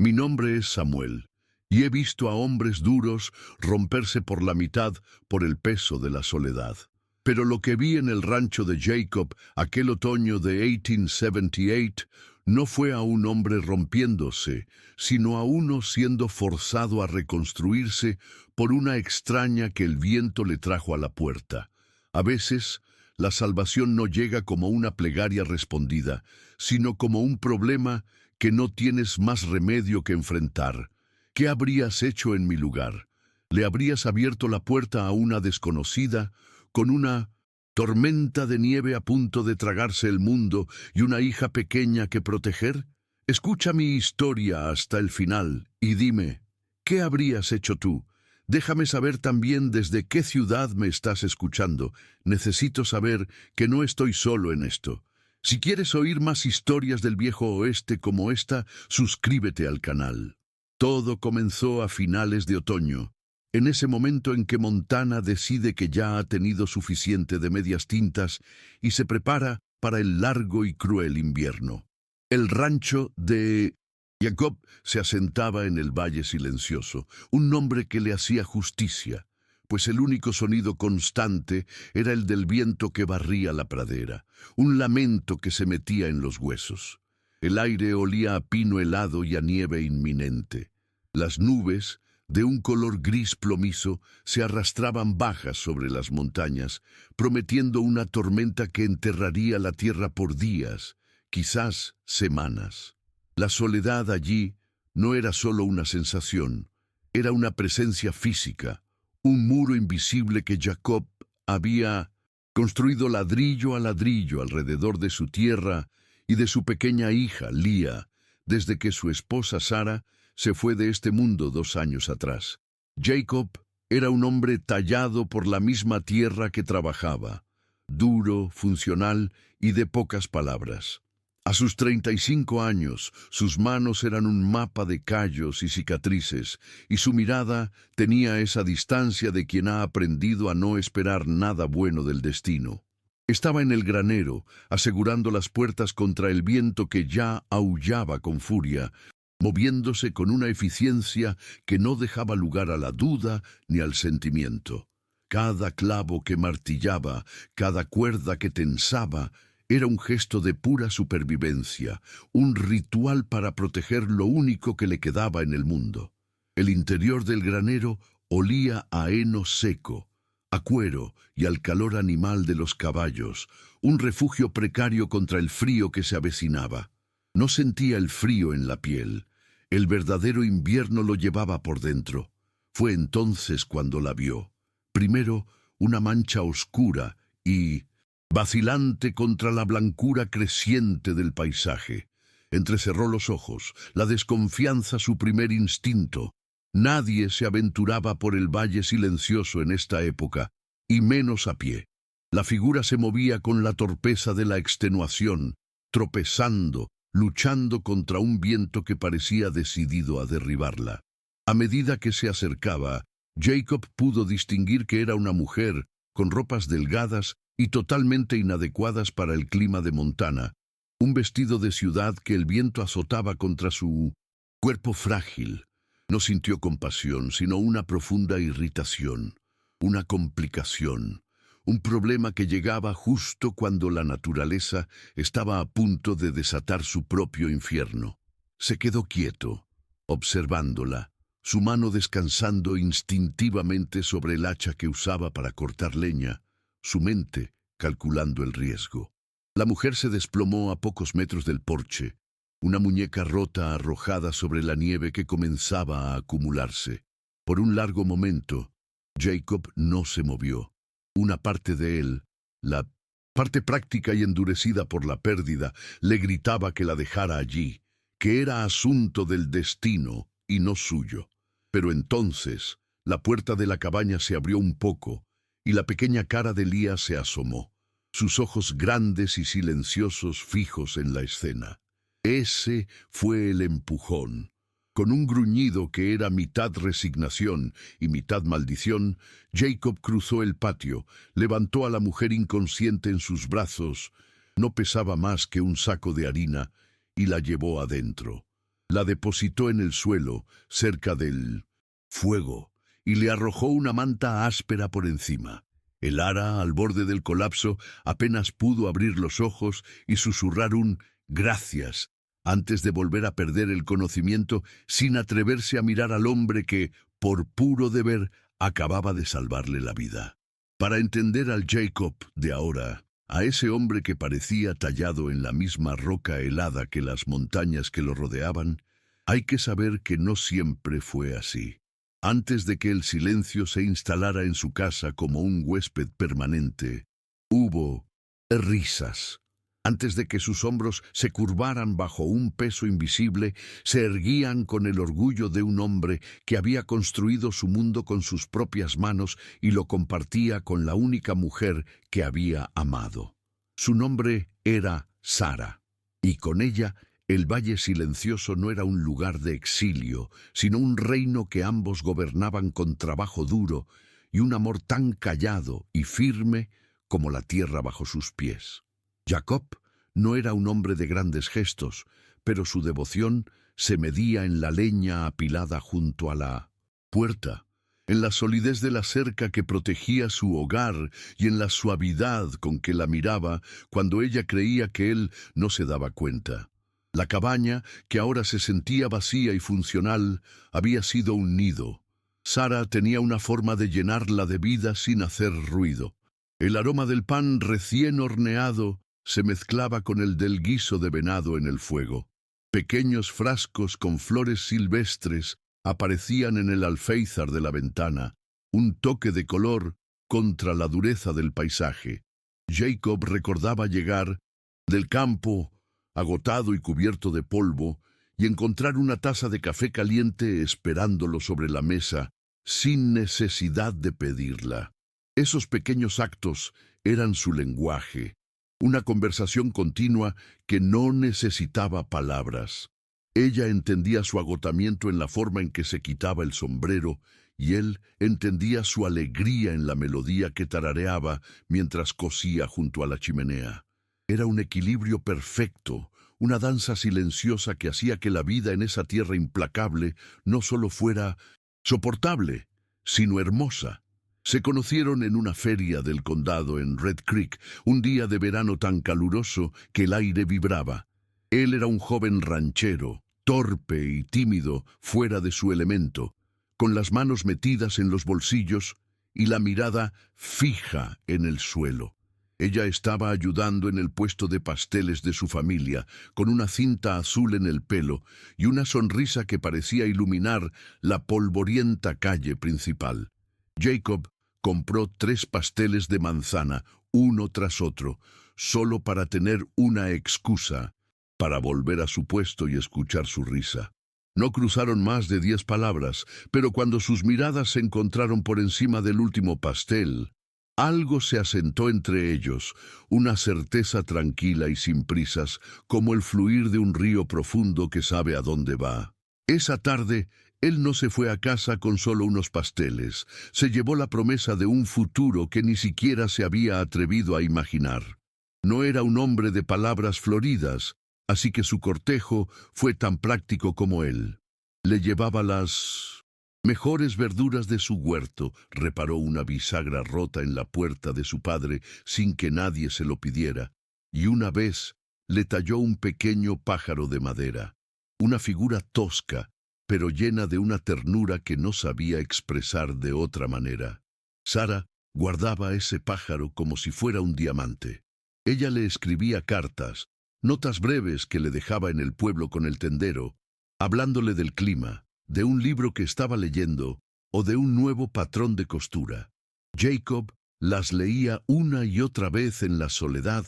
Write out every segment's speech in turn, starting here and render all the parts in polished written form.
Mi nombre es Samuel, y he visto a hombres duros romperse por la mitad por el peso de la soledad. Pero lo que vi en el rancho de Jacob aquel otoño de 1878 no fue a un hombre rompiéndose, sino a uno siendo forzado a reconstruirse por una extraña que el viento le trajo a la puerta. A veces, la salvación no llega como una plegaria respondida, sino como un problema que no tienes más remedio que enfrentar. ¿Qué habrías hecho en mi lugar? ¿Le habrías abierto la puerta a una desconocida, con una tormenta de nieve a punto de tragarse el mundo y una hija pequeña que proteger? Escucha mi historia hasta el final y dime, ¿qué habrías hecho tú? Déjame saber también desde qué ciudad me estás escuchando. Necesito saber que no estoy solo en esto. Si quieres oír más historias del viejo oeste como esta, suscríbete al canal. Todo comenzó a finales de otoño, en ese momento en que Montana decide que ya ha tenido suficiente de medias tintas y se prepara para el largo y cruel invierno. El rancho de Jacob se asentaba en el Valle Silencioso, un nombre que le hacía justicia, pues el único sonido constante era el del viento que barría la pradera, un lamento que se metía en los huesos. El aire olía a pino helado y a nieve inminente. Las nubes, de un color gris plomizo, se arrastraban bajas sobre las montañas, prometiendo una tormenta que enterraría la tierra por días, quizás semanas. La soledad allí no era solo una sensación, era una presencia física, un muro invisible que Jacob había construido ladrillo a ladrillo alrededor de su tierra y de su pequeña hija, Lía, desde que su esposa Sara se fue de este mundo 2 años atrás. Jacob era un hombre tallado por la misma tierra que trabajaba, duro, funcional y de pocas palabras. A sus 35 años, sus manos eran un mapa de callos y cicatrices, y su mirada tenía esa distancia de quien ha aprendido a no esperar nada bueno del destino. Estaba en el granero, asegurando las puertas contra el viento que ya aullaba con furia, moviéndose con una eficiencia que no dejaba lugar a la duda ni al sentimiento. Cada clavo que martillaba, cada cuerda que tensaba, era un gesto de pura supervivencia, un ritual para proteger lo único que le quedaba en el mundo. El interior del granero olía a heno seco, a cuero y al calor animal de los caballos, un refugio precario contra el frío que se avecinaba. No sentía el frío en la piel. El verdadero invierno lo llevaba por dentro. Fue entonces cuando la vio. Primero, una mancha oscura y vacilante contra la blancura creciente del paisaje. Entrecerró los ojos, la desconfianza su primer instinto. Nadie se aventuraba por el Valle Silencioso en esta época, y menos a pie. La figura se movía con la torpeza de la extenuación, tropezando, luchando contra un viento que parecía decidido a derribarla. A medida que se acercaba, Jacob pudo distinguir que era una mujer, con ropas delgadas y totalmente inadecuadas para el clima de Montana, un vestido de ciudad que el viento azotaba contra su cuerpo frágil. No sintió compasión, sino una profunda irritación, una complicación, un problema que llegaba justo cuando la naturaleza estaba a punto de desatar su propio infierno. Se quedó quieto, observándola, su mano descansando instintivamente sobre el hacha que usaba para cortar leña, su mente calculando el riesgo. La mujer se desplomó a pocos metros del porche, una muñeca rota arrojada sobre la nieve que comenzaba a acumularse. Por un largo momento, Jacob no se movió. Una parte de él, la parte práctica y endurecida por la pérdida, le gritaba que la dejara allí, que era asunto del destino y no suyo. Pero entonces, la puerta de la cabaña se abrió un poco, y la pequeña cara de Lía se asomó, sus ojos grandes y silenciosos fijos en la escena. Ese fue el empujón. Con un gruñido que era mitad resignación y mitad maldición, Jacob cruzó el patio, levantó a la mujer inconsciente en sus brazos, no pesaba más que un saco de harina, y la llevó adentro. La depositó en el suelo, cerca del fuego, y le arrojó una manta áspera por encima. El ara, al borde del colapso, apenas pudo abrir los ojos y susurrar un «gracias», antes de volver a perder el conocimiento sin atreverse a mirar al hombre que, por puro deber, acababa de salvarle la vida. Para entender al Jacob de ahora, a ese hombre que parecía tallado en la misma roca helada que las montañas que lo rodeaban, hay que saber que no siempre fue así. Antes de que el silencio se instalara en su casa como un huésped permanente, hubo risas. Antes de que sus hombros se curvaran bajo un peso invisible, se erguían con el orgullo de un hombre que había construido su mundo con sus propias manos y lo compartía con la única mujer que había amado. Su nombre era Sara, y con ella el Valle Silencioso no era un lugar de exilio, sino un reino que ambos gobernaban con trabajo duro y un amor tan callado y firme como la tierra bajo sus pies. Jacob no era un hombre de grandes gestos, pero su devoción se medía en la leña apilada junto a la puerta, en la solidez de la cerca que protegía su hogar y en la suavidad con que la miraba cuando ella creía que él no se daba cuenta. La cabaña, que ahora se sentía vacía y funcional, había sido un nido. Sara tenía una forma de llenarla de vida sin hacer ruido. El aroma del pan recién horneado se mezclaba con el del guiso de venado en el fuego. Pequeños frascos con flores silvestres aparecían en el alféizar de la ventana, un toque de color contra la dureza del paisaje. Jacob recordaba llegar del campo, agotado y cubierto de polvo, y encontrar una taza de café caliente esperándolo sobre la mesa, sin necesidad de pedirla. Esos pequeños actos eran su lenguaje, una conversación continua que no necesitaba palabras. Ella entendía su agotamiento en la forma en que se quitaba el sombrero, y él entendía su alegría en la melodía que tarareaba mientras cosía junto a la chimenea. Era un equilibrio perfecto, una danza silenciosa que hacía que la vida en esa tierra implacable no solo fuera soportable, sino hermosa. Se conocieron en una feria del condado en Red Creek, un día de verano tan caluroso que el aire vibraba. Él era un joven ranchero, torpe y tímido, fuera de su elemento, con las manos metidas en los bolsillos y la mirada fija en el suelo. Ella estaba ayudando en el puesto de pasteles de su familia, con una cinta azul en el pelo y una sonrisa que parecía iluminar la polvorienta calle principal. Jacob compró 3 pasteles de manzana, uno tras otro, solo para tener una excusa para volver a su puesto y escuchar su risa. No cruzaron más de 10 palabras, pero cuando sus miradas se encontraron por encima del último pastel, algo se asentó entre ellos, una certeza tranquila y sin prisas, como el fluir de un río profundo que sabe a dónde va. Esa tarde, él no se fue a casa con solo unos pasteles, se llevó la promesa de un futuro que ni siquiera se había atrevido a imaginar. No era un hombre de palabras floridas, así que su cortejo fue tan práctico como él. Le llevaba las mejores verduras de su huerto, reparó una bisagra rota en la puerta de su padre sin que nadie se lo pidiera, y una vez le talló un pequeño pájaro de madera, una figura tosca, pero llena de una ternura que no sabía expresar de otra manera. Sara guardaba ese pájaro como si fuera un diamante. Ella le escribía cartas, notas breves que le dejaba en el pueblo con el tendero, hablándole del clima, de un libro que estaba leyendo o de un nuevo patrón de costura. Jacob las leía una y otra vez en la soledad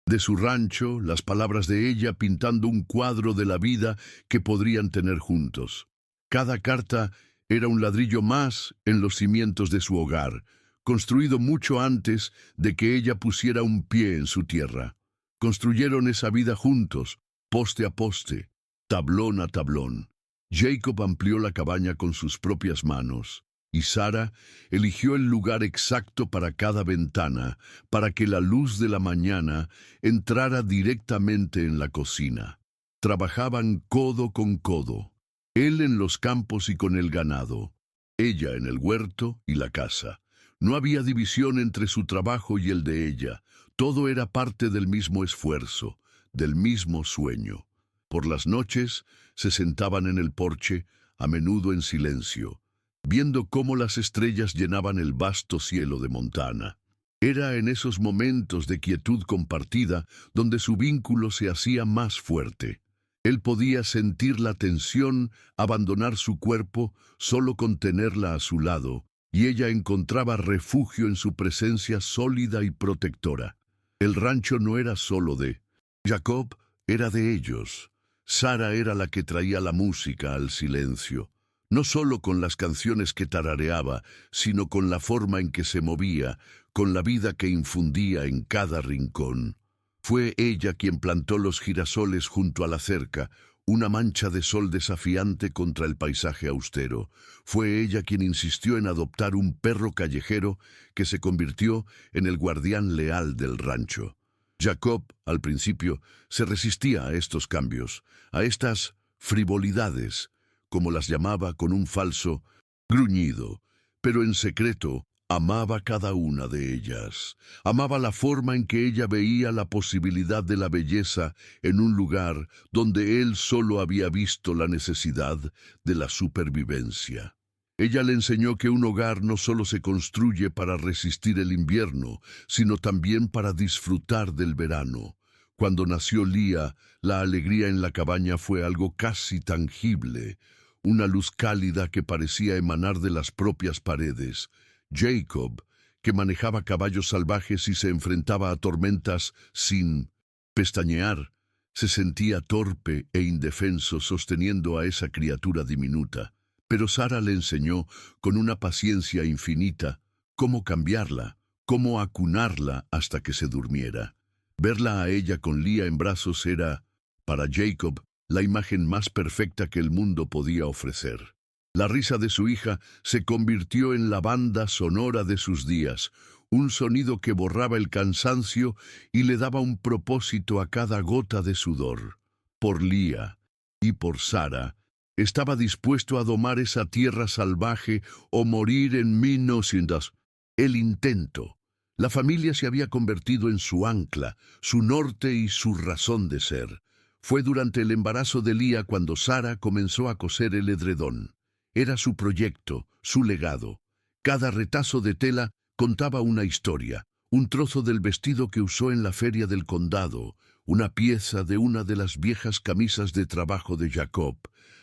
de su rancho, las palabras de ella pintando un cuadro de la vida que podrían tener juntos. Cada carta era un ladrillo más en los cimientos de su hogar, construido mucho antes de que ella pusiera un pie en su tierra. Construyeron esa vida juntos, poste a poste, tablón a tablón. Jacob amplió la cabaña con sus propias manos, y Sara eligió el lugar exacto para cada ventana, para que la luz de la mañana entrara directamente en la cocina. Trabajaban codo con codo, él en los campos y con el ganado, ella en el huerto y la casa. No había división entre su trabajo y el de ella, todo era parte del mismo esfuerzo, del mismo sueño. Por las noches se sentaban en el porche, a menudo en silencio, viendo cómo las estrellas llenaban el vasto cielo de Montana. Era en esos momentos de quietud compartida donde su vínculo se hacía más fuerte. Él podía sentir la tensión, abandonar su cuerpo, solo con tenerla a su lado, y ella encontraba refugio en su presencia sólida y protectora. El rancho no era solo de Jacob, era de ellos. Sara era la que traía la música al silencio, no solo con las canciones que tarareaba, sino con la forma en que se movía, con la vida que infundía en cada rincón. Fue ella quien plantó los girasoles junto a la cerca, una mancha de sol desafiante contra el paisaje austero. Fue ella quien insistió en adoptar un perro callejero que se convirtió en el guardián leal del rancho. Jacob, al principio, se resistía a estos cambios, a estas frivolidades, como las llamaba con un falso gruñido, pero en secreto amaba cada una de ellas. Amaba la forma en que ella veía la posibilidad de la belleza en un lugar donde él solo había visto la necesidad de la supervivencia. Ella le enseñó que un hogar no solo se construye para resistir el invierno, sino también para disfrutar del verano. Cuando nació Lía, la alegría en la cabaña fue algo casi tangible, una luz cálida que parecía emanar de las propias paredes. Jacob, que manejaba caballos salvajes y se enfrentaba a tormentas sin pestañear, se sentía torpe e indefenso sosteniendo a esa criatura diminuta. Pero Sara le enseñó, con una paciencia infinita, cómo cambiarla, cómo acunarla hasta que se durmiera. Verla a ella con Lía en brazos era, para Jacob, la imagen más perfecta que el mundo podía ofrecer. La risa de su hija se convirtió en la banda sonora de sus días, un sonido que borraba el cansancio y le daba un propósito a cada gota de sudor. Por Lía y por Sara, estaba dispuesto a domar esa tierra salvaje o morir en 1900. El intento. La familia se había convertido en su ancla, su norte y su razón de ser. Fue durante el embarazo de Lía cuando Sara comenzó a coser el edredón. Era su proyecto, su legado. Cada retazo de tela contaba una historia, un trozo del vestido que usó en la feria del condado, una pieza de una de las viejas camisas de trabajo de Jacob,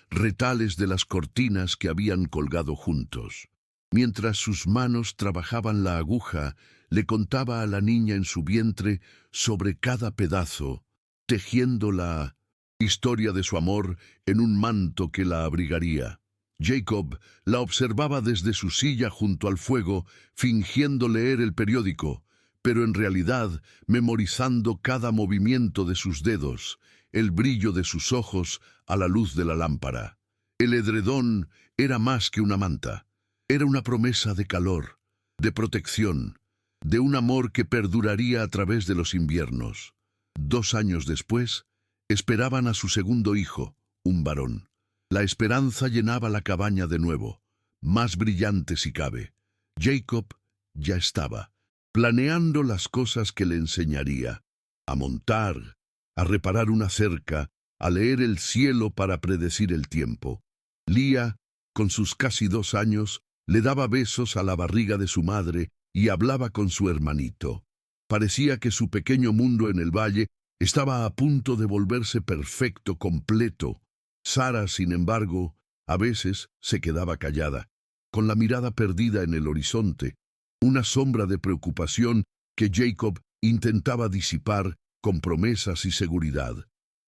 retales de las cortinas que habían colgado juntos. Mientras sus manos trabajaban la aguja, le contaba a la niña en su vientre sobre cada pedazo, tejiendo la historia de su amor en un manto que la abrigaría. Jacob la observaba desde su silla junto al fuego, fingiendo leer el periódico, pero en realidad memorizando cada movimiento de sus dedos, el brillo de sus ojos a la luz de la lámpara. El edredón era más que una manta, era una promesa de calor, de protección, de un amor que perduraría a través de los inviernos. 2 años después, esperaban a su segundo hijo, un varón. La esperanza llenaba la cabaña de nuevo, más brillante si cabe. Jacob ya estaba, planeando las cosas que le enseñaría, a montar, a reparar una cerca, a leer el cielo para predecir el tiempo. Lía, con sus casi 2 años, le daba besos a la barriga de su madre y hablaba con su hermanito. Parecía que su pequeño mundo en el valle estaba a punto de volverse perfecto, completo. Sara, sin embargo, a veces se quedaba callada, con la mirada perdida en el horizonte, una sombra de preocupación que Jacob intentaba disipar con promesas y seguridad.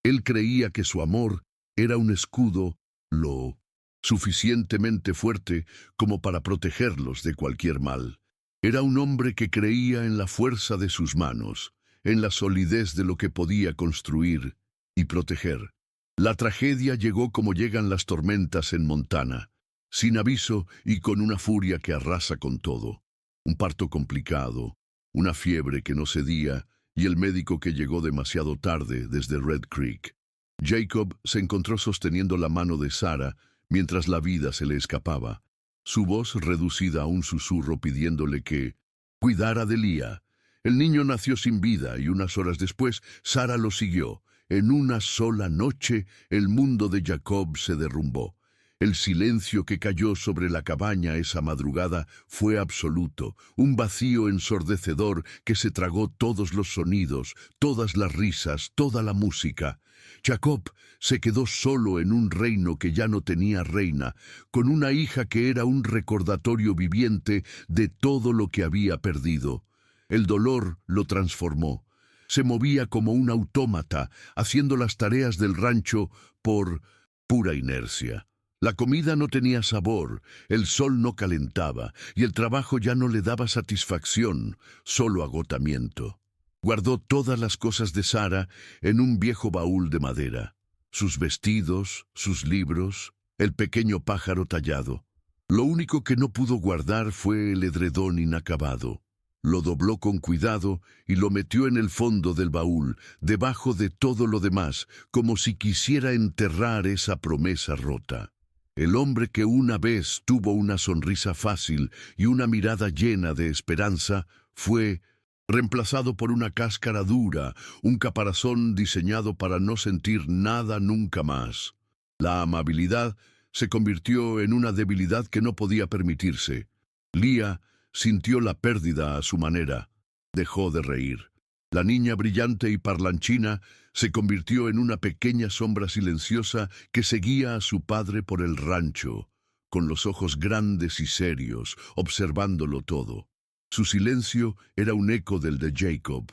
Él creía que su amor era un escudo lo suficientemente fuerte como para protegerlos de cualquier mal. Era un hombre que creía en la fuerza de sus manos, en la solidez de lo que podía construir y proteger. La tragedia llegó como llegan las tormentas en Montana, sin aviso y con una furia que arrasa con todo. Un parto complicado, una fiebre que no cedía y el médico que llegó demasiado tarde desde Red Creek. Jacob se encontró sosteniendo la mano de Sara mientras la vida se le escapaba, su voz reducida a un susurro pidiéndole que cuidara de Lía. El niño nació sin vida y unas horas después Sara lo siguió. En una sola noche el mundo de Jacob se derrumbó. El silencio que cayó sobre la cabaña esa madrugada fue absoluto, un vacío ensordecedor que se tragó todos los sonidos, todas las risas, toda la música. Jacob se quedó solo en un reino que ya no tenía reina, con una hija que era un recordatorio viviente de todo lo que había perdido. El dolor lo transformó. Se movía como un autómata, haciendo las tareas del rancho por pura inercia. La comida no tenía sabor, el sol no calentaba y el trabajo ya no le daba satisfacción, solo agotamiento. Guardó todas las cosas de Sara en un viejo baúl de madera, sus vestidos, sus libros, el pequeño pájaro tallado. Lo único que no pudo guardar fue el edredón inacabado. Lo dobló con cuidado y lo metió en el fondo del baúl, debajo de todo lo demás, como si quisiera enterrar esa promesa rota. El hombre que una vez tuvo una sonrisa fácil y una mirada llena de esperanza fue reemplazado por una cáscara dura, un caparazón diseñado para no sentir nada nunca más. La amabilidad se convirtió en una debilidad que no podía permitirse. Lía sintió la pérdida a su manera. Dejó de reír. La niña brillante y parlanchina se convirtió en una pequeña sombra silenciosa que seguía a su padre por el rancho, con los ojos grandes y serios, observándolo todo. Su silencio era un eco del de Jacob,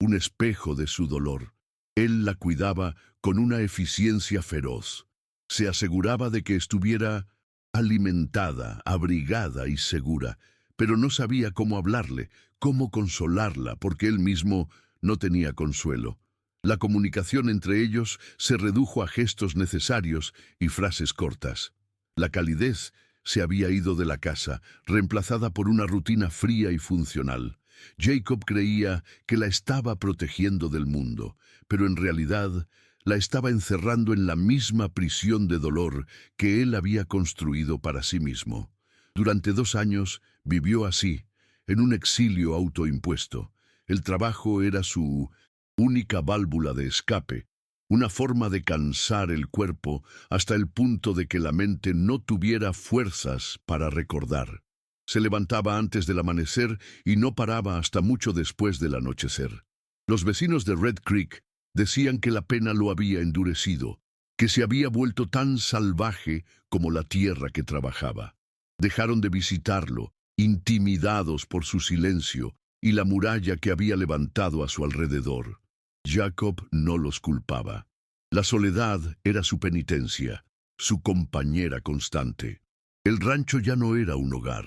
un espejo de su dolor. Él la cuidaba con una eficiencia feroz. Se aseguraba de que estuviera alimentada, abrigada y segura, pero no sabía cómo hablarle, cómo consolarla, porque él mismo no tenía consuelo. La comunicación entre ellos se redujo a gestos necesarios y frases cortas. La calidez se había ido de la casa, reemplazada por una rutina fría y funcional. Jacob creía que la estaba protegiendo del mundo, pero en realidad la estaba encerrando en la misma prisión de dolor que él había construido para sí mismo. Durante 2 años vivió así, en un exilio autoimpuesto. El trabajo era su única válvula de escape, una forma de cansar el cuerpo hasta el punto de que la mente no tuviera fuerzas para recordar. Se levantaba antes del amanecer y no paraba hasta mucho después del anochecer. Los vecinos de Red Creek decían que la pena lo había endurecido, que se había vuelto tan salvaje como la tierra que trabajaba. Dejaron de visitarlo, intimidados por su silencio y la muralla que había levantado a su alrededor. Jacob no los culpaba. La soledad era su penitencia, su compañera constante. El rancho ya no era un hogar,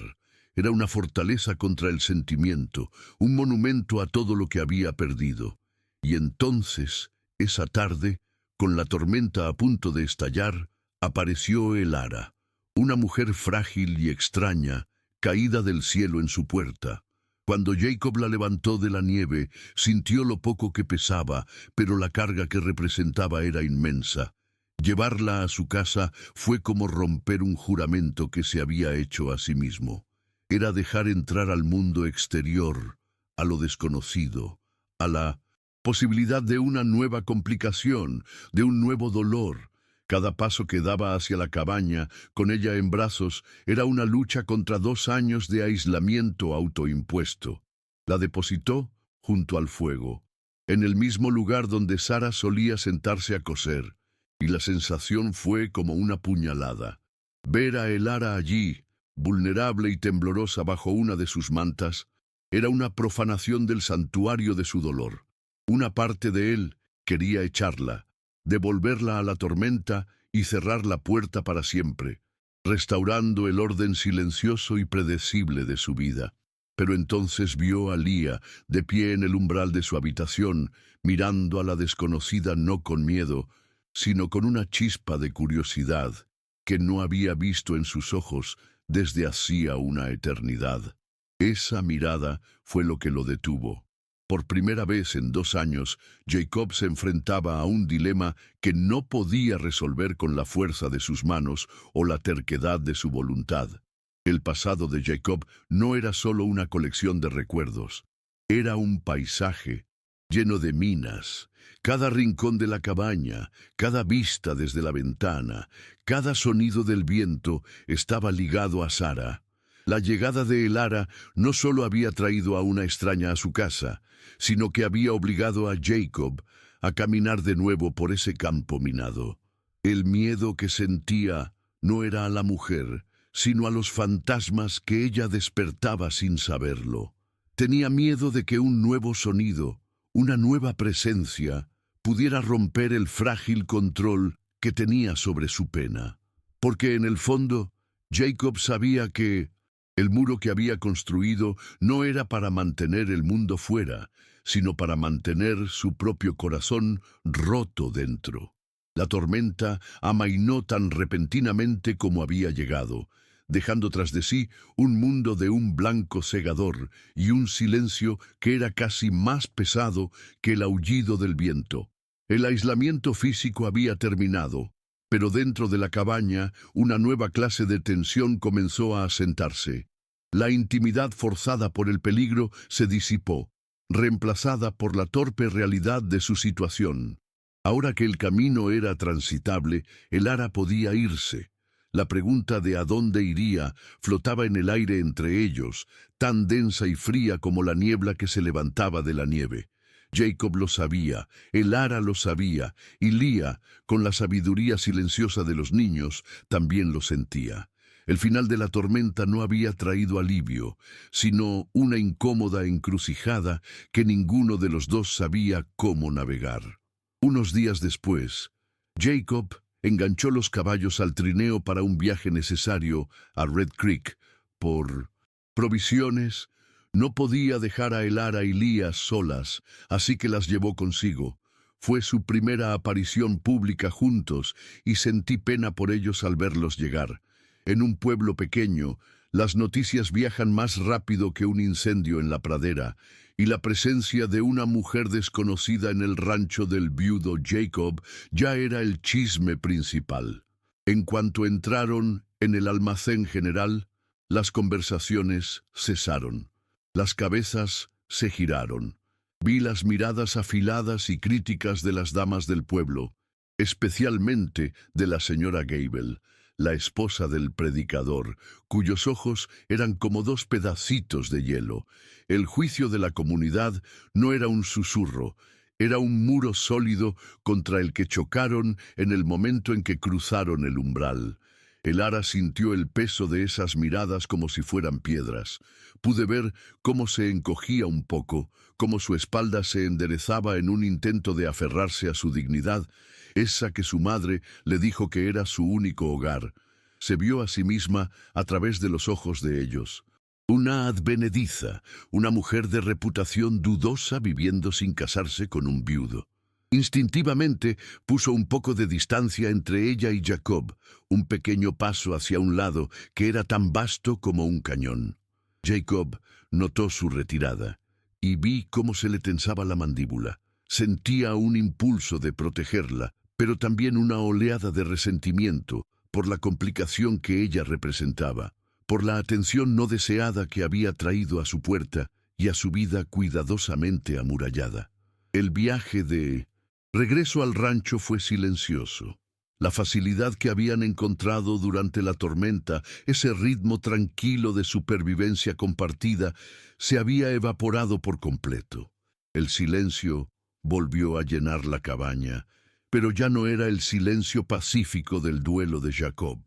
era una fortaleza contra el sentimiento, un monumento a todo lo que había perdido. Y entonces, esa tarde, con la tormenta a punto de estallar, apareció Elara, una mujer frágil y extraña, caída del cielo en su puerta. Cuando Jacob la levantó de la nieve, sintió lo poco que pesaba, pero la carga que representaba era inmensa. Llevarla a su casa fue como romper un juramento que se había hecho a sí mismo. Era dejar entrar al mundo exterior, a lo desconocido, a la posibilidad de una nueva complicación, de un nuevo dolor. Cada paso que daba hacia la cabaña, con ella en brazos, era una lucha contra 2 años de aislamiento autoimpuesto. La depositó junto al fuego, en el mismo lugar donde Sara solía sentarse a coser, y la sensación fue como una puñalada. Ver a Elara allí, vulnerable y temblorosa bajo una de sus mantas, era una profanación del santuario de su dolor. Una parte de él quería echarla, devolverla a la tormenta y cerrar la puerta para siempre, restaurando el orden silencioso y predecible de su vida. Pero entonces vio a Lía, de pie en el umbral de su habitación, mirando a la desconocida no con miedo, sino con una chispa de curiosidad que no había visto en sus ojos desde hacía una eternidad. Esa mirada fue lo que lo detuvo. Por primera vez en 2 años, Jacob se enfrentaba a un dilema que no podía resolver con la fuerza de sus manos o la terquedad de su voluntad. El pasado de Jacob no era solo una colección de recuerdos, era un paisaje lleno de minas. Cada rincón de la cabaña, cada vista desde la ventana, cada sonido del viento estaba ligado a Sara. La llegada de Elara no solo había traído a una extraña a su casa, sino que había obligado a Jacob a caminar de nuevo por ese campo minado. El miedo que sentía no era a la mujer, sino a los fantasmas que ella despertaba sin saberlo. Tenía miedo de que un nuevo sonido, una nueva presencia, pudiera romper el frágil control que tenía sobre su pena. Porque en el fondo, Jacob sabía que el muro que había construido no era para mantener el mundo fuera, sino para mantener su propio corazón roto dentro. La tormenta amainó tan repentinamente como había llegado, dejando tras de sí un mundo de un blanco cegador y un silencio que era casi más pesado que el aullido del viento. El aislamiento físico había terminado, pero dentro de la cabaña una nueva clase de tensión comenzó a asentarse. La intimidad forzada por el peligro se disipó, reemplazada por la torpe realidad de su situación. Ahora que el camino era transitable, Elara podía irse. La pregunta de a dónde iría flotaba en el aire entre ellos, tan densa y fría como la niebla que se levantaba de la nieve. Jacob lo sabía, Elara lo sabía, y Lía, con la sabiduría silenciosa de los niños, también lo sentía. El final de la tormenta no había traído alivio, sino una incómoda encrucijada que ninguno de los dos sabía cómo navegar. Unos días después, Jacob enganchó los caballos al trineo para un viaje necesario a Red Creek. Por provisiones, no podía dejar a Elara y Lía solas, así que las llevó consigo. Fue su primera aparición pública juntos y sentí pena por ellos al verlos llegar. En un pueblo pequeño, las noticias viajan más rápido que un incendio en la pradera, y la presencia de una mujer desconocida en el rancho del viudo Jacob ya era el chisme principal. En cuanto entraron en el almacén general, las conversaciones cesaron. Las cabezas se giraron. Vi las miradas afiladas y críticas de las damas del pueblo, especialmente de la señora Gable, la esposa del predicador, cuyos ojos eran como dos pedacitos de hielo. El juicio de la comunidad no era un susurro, era un muro sólido contra el que chocaron en el momento en que cruzaron el umbral. Elara sintió el peso de esas miradas como si fueran piedras. Pude ver cómo se encogía un poco, cómo su espalda se enderezaba en un intento de aferrarse a su dignidad, esa que su madre le dijo que era su único hogar. Se vio a sí misma a través de los ojos de ellos. Una advenediza, una mujer de reputación dudosa viviendo sin casarse con un viudo. Instintivamente puso un poco de distancia entre ella y Jacob, un pequeño paso hacia un lado que era tan vasto como un cañón. Jacob notó su retirada y vi cómo se le tensaba la mandíbula. Sentía un impulso de protegerla, pero también una oleada de resentimiento por la complicación que ella representaba, por la atención no deseada que había traído a su puerta y a su vida cuidadosamente amurallada. El viaje de regreso al rancho fue silencioso. La facilidad que habían encontrado durante la tormenta, ese ritmo tranquilo de supervivencia compartida, se había evaporado por completo. El silencio volvió a llenar la cabaña, pero ya no era el silencio pacífico del duelo de Jacob.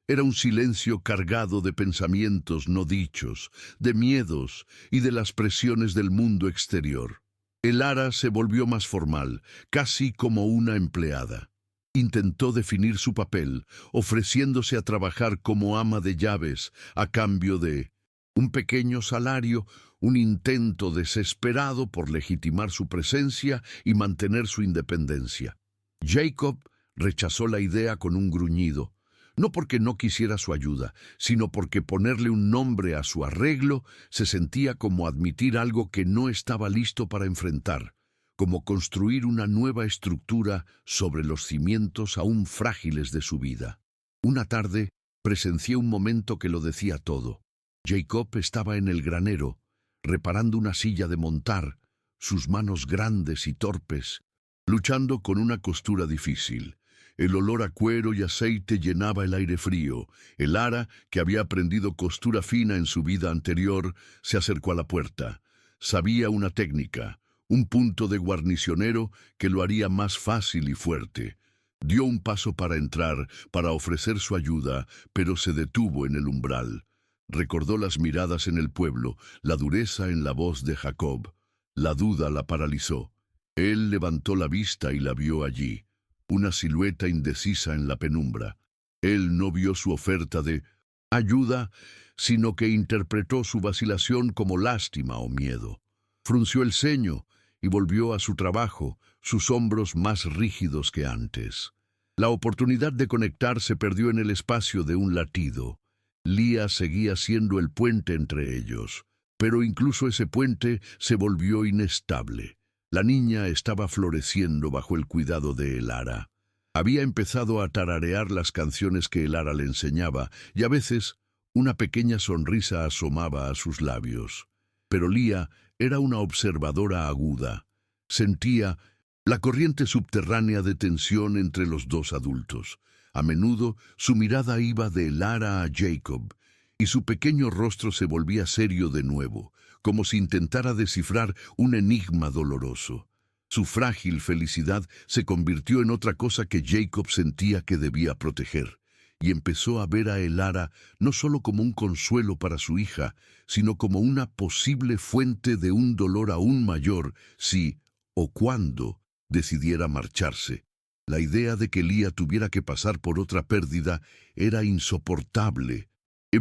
Era un silencio cargado de pensamientos no dichos, de miedos y de las presiones del mundo exterior. Elara se volvió más formal, casi como una empleada. Intentó definir su papel, ofreciéndose a trabajar como ama de llaves a cambio de un pequeño salario, un intento desesperado por legitimar su presencia y mantener su independencia. Jacob rechazó la idea con un gruñido. No porque no quisiera su ayuda, sino porque ponerle un nombre a su arreglo se sentía como admitir algo que no estaba listo para enfrentar, como construir una nueva estructura sobre los cimientos aún frágiles de su vida. Una tarde, presencié un momento que lo decía todo. Jacob estaba en el granero, reparando una silla de montar, sus manos grandes y torpes, luchando con una costura difícil. El olor a cuero y aceite llenaba el aire frío. El ara, que había aprendido costura fina en su vida anterior, se acercó a la puerta. Sabía una técnica, un punto de guarnicionero que lo haría más fácil y fuerte. Dio un paso para entrar, para ofrecer su ayuda, pero se detuvo en el umbral. Recordó las miradas en el pueblo, la dureza en la voz de Jacob. La duda la paralizó. Él levantó la vista y la vio allí, una silueta indecisa en la penumbra. Él no vio su oferta de ayuda, sino que interpretó su vacilación como lástima o miedo. Frunció el ceño y volvió a su trabajo, sus hombros más rígidos que antes. La oportunidad de conectar se perdió en el espacio de un latido. Lía seguía siendo el puente entre ellos, pero incluso ese puente se volvió inestable. La niña estaba floreciendo bajo el cuidado de Elara. Había empezado a tararear las canciones que Elara le enseñaba, y a veces una pequeña sonrisa asomaba a sus labios. Pero Lía era una observadora aguda. Sentía la corriente subterránea de tensión entre los dos adultos. A menudo su mirada iba de Elara a Jacob, y su pequeño rostro se volvía serio de nuevo, como si intentara descifrar un enigma doloroso. Su frágil felicidad se convirtió en otra cosa que Jacob sentía que debía proteger, y empezó a ver a Elara no solo como un consuelo para su hija, sino como una posible fuente de un dolor aún mayor si, o cuando, decidiera marcharse. La idea de que Lía tuviera que pasar por otra pérdida era insoportable.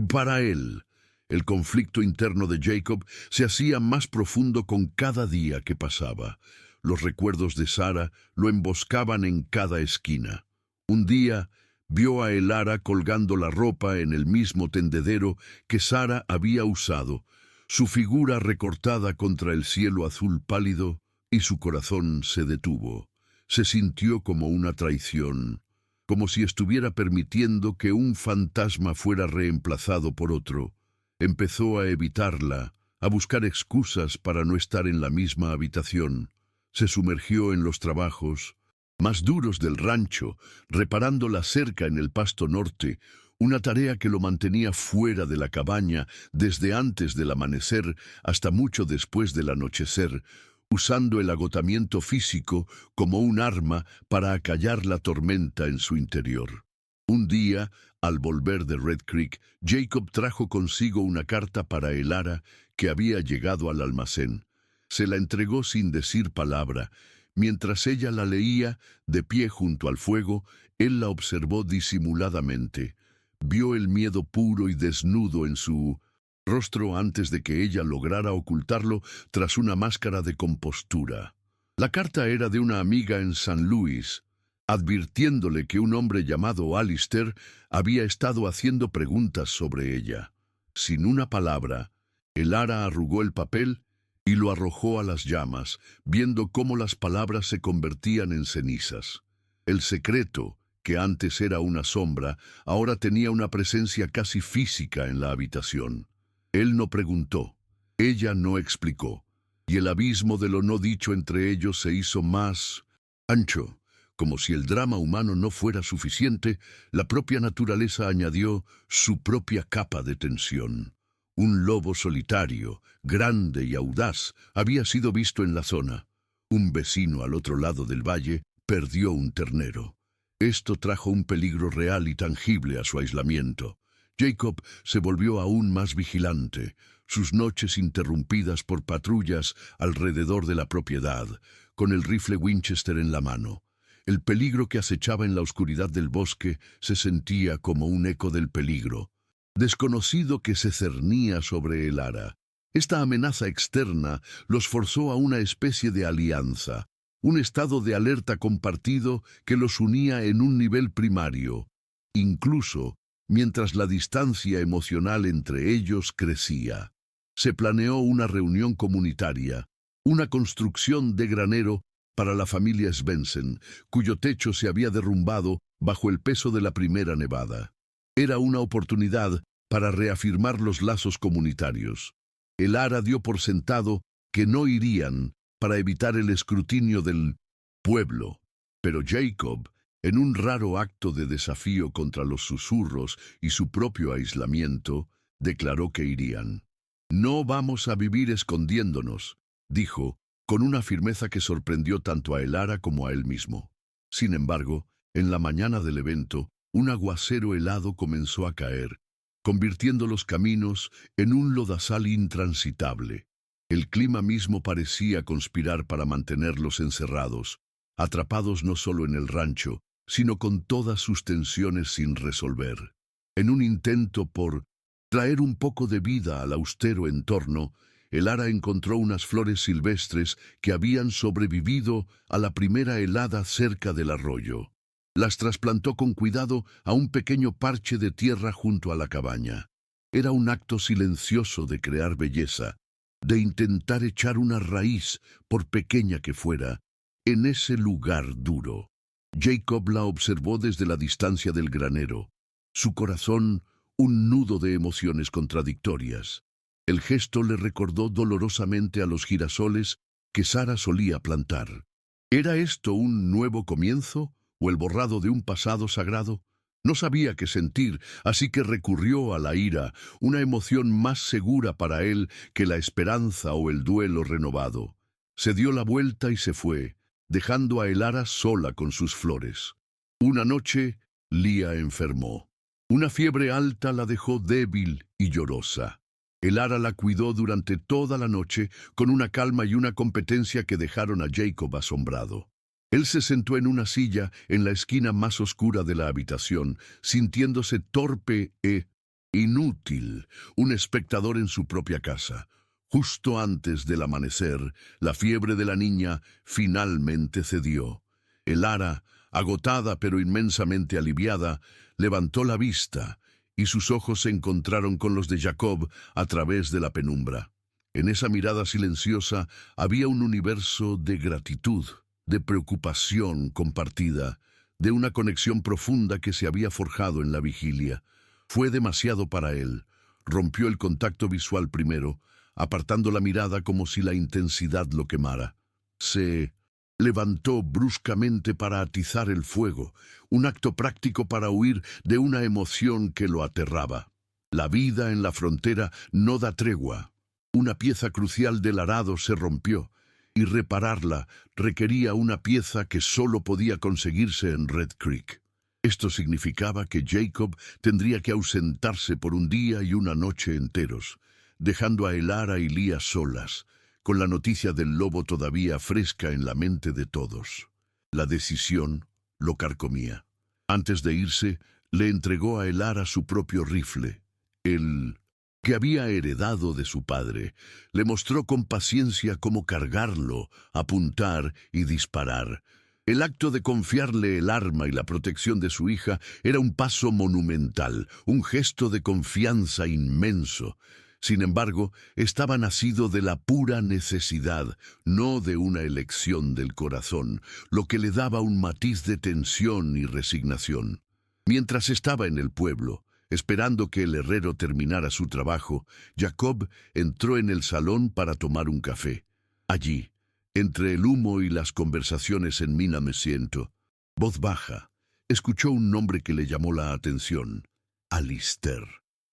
Para él, el conflicto interno de Jacob se hacía más profundo con cada día que pasaba. Los recuerdos de Sara lo emboscaban en cada esquina. Un día vio a Elara colgando la ropa en el mismo tendedero que Sara había usado, su figura recortada contra el cielo azul pálido, y su corazón se detuvo. Se sintió como una traición, como si estuviera permitiendo que un fantasma fuera reemplazado por otro. Empezó a evitarla, a buscar excusas para no estar en la misma habitación. Se sumergió en los trabajos más duros del rancho, reparando la cerca en el pasto norte, una tarea que lo mantenía fuera de la cabaña desde antes del amanecer hasta mucho después del anochecer, usando el agotamiento físico como un arma para acallar la tormenta en su interior. Un día, al volver de Red Creek, Jacob trajo consigo una carta para Elara que había llegado al almacén. Se la entregó sin decir palabra. Mientras ella la leía, de pie junto al fuego, él la observó disimuladamente. Vio el miedo puro y desnudo en su rostro antes de que ella lograra ocultarlo tras una máscara de compostura. La carta era de una amiga en San Luis, advirtiéndole que un hombre llamado Alistair había estado haciendo preguntas sobre ella. Sin una palabra, Elara arrugó el papel y lo arrojó a las llamas, viendo cómo las palabras se convertían en cenizas. El secreto, que antes era una sombra, ahora tenía una presencia casi física en la habitación. Él no preguntó, ella no explicó, y el abismo de lo no dicho entre ellos se hizo más ancho. Como si el drama humano no fuera suficiente, la propia naturaleza añadió su propia capa de tensión. Un lobo solitario, grande y audaz, había sido visto en la zona. Un vecino al otro lado del valle perdió un ternero. Esto trajo un peligro real y tangible a su aislamiento. Jacob se volvió aún más vigilante, sus noches interrumpidas por patrullas alrededor de la propiedad, con el rifle Winchester en la mano. El peligro que acechaba en la oscuridad del bosque se sentía como un eco del peligro desconocido que se cernía sobre Elara. Esta amenaza externa los forzó a una especie de alianza, un estado de alerta compartido que los unía en un nivel primario, incluso mientras la distancia emocional entre ellos crecía. Se planeó una reunión comunitaria, una construcción de granero para la familia Svensson, cuyo techo se había derrumbado bajo el peso de la primera nevada. Era una oportunidad para reafirmar los lazos comunitarios. El Ara dio por sentado que no irían para evitar el escrutinio del pueblo, pero Jacob, en un raro acto de desafío contra los susurros y su propio aislamiento, declaró que irían. «No vamos a vivir escondiéndonos», dijo, con una firmeza que sorprendió tanto a Elara como a él mismo. Sin embargo, en la mañana del evento, un aguacero helado comenzó a caer, convirtiendo los caminos en un lodazal intransitable. El clima mismo parecía conspirar para mantenerlos encerrados, atrapados no solo en el rancho, sino con todas sus tensiones sin resolver. En un intento por traer un poco de vida al austero entorno, el Ara encontró unas flores silvestres que habían sobrevivido a la primera helada cerca del arroyo. Las trasplantó con cuidado a un pequeño parche de tierra junto a la cabaña. Era un acto silencioso de crear belleza, de intentar echar una raíz, por pequeña que fuera, en ese lugar duro. Jacob la observó desde la distancia del granero, su corazón un nudo de emociones contradictorias. El gesto le recordó dolorosamente a los girasoles que Sara solía plantar. ¿Era esto un nuevo comienzo o el borrado de un pasado sagrado? No sabía qué sentir, así que recurrió a la ira, una emoción más segura para él que la esperanza o el duelo renovado. Se dio la vuelta y se fue, dejando a Elara sola con sus flores. Una noche, Lía enfermó. Una fiebre alta la dejó débil y llorosa. Elara la cuidó durante toda la noche con una calma y una competencia que dejaron a Jacob asombrado. Él se sentó en una silla en la esquina más oscura de la habitación, sintiéndose torpe e inútil, un espectador en su propia casa. Justo antes del amanecer, la fiebre de la niña finalmente cedió. Elara, agotada pero inmensamente aliviada, levantó la vista y sus ojos se encontraron con los de Jacob a través de la penumbra. En esa mirada silenciosa había un universo de gratitud, de preocupación compartida, de una conexión profunda que se había forjado en la vigilia. Fue demasiado para él. Rompió el contacto visual primero, apartando la mirada como si la intensidad lo quemara. Se levantó bruscamente para atizar el fuego, un acto práctico para huir de una emoción que lo aterraba. La vida en la frontera no da tregua. Una pieza crucial del arado se rompió, y repararla requería una pieza que solo podía conseguirse en Red Creek. Esto significaba que Jacob tendría que ausentarse por un día y una noche enteros, dejando a Elara y Lía solas, con la noticia del lobo todavía fresca en la mente de todos. La decisión lo carcomía. Antes de irse, le entregó a Elara su propio rifle, el que había heredado de su padre. Le mostró con paciencia cómo cargarlo, apuntar y disparar. El acto de confiarle el arma y la protección de su hija era un paso monumental, un gesto de confianza inmenso. Sin embargo, estaba nacido de la pura necesidad, no de una elección del corazón, lo que le daba un matiz de tensión y resignación. Mientras estaba en el pueblo, esperando que el herrero terminara su trabajo, Jacob entró en el salón para tomar un café. Allí, entre el humo y las conversaciones en Mina me siento, voz baja, escuchó un nombre que le llamó la atención: Alister.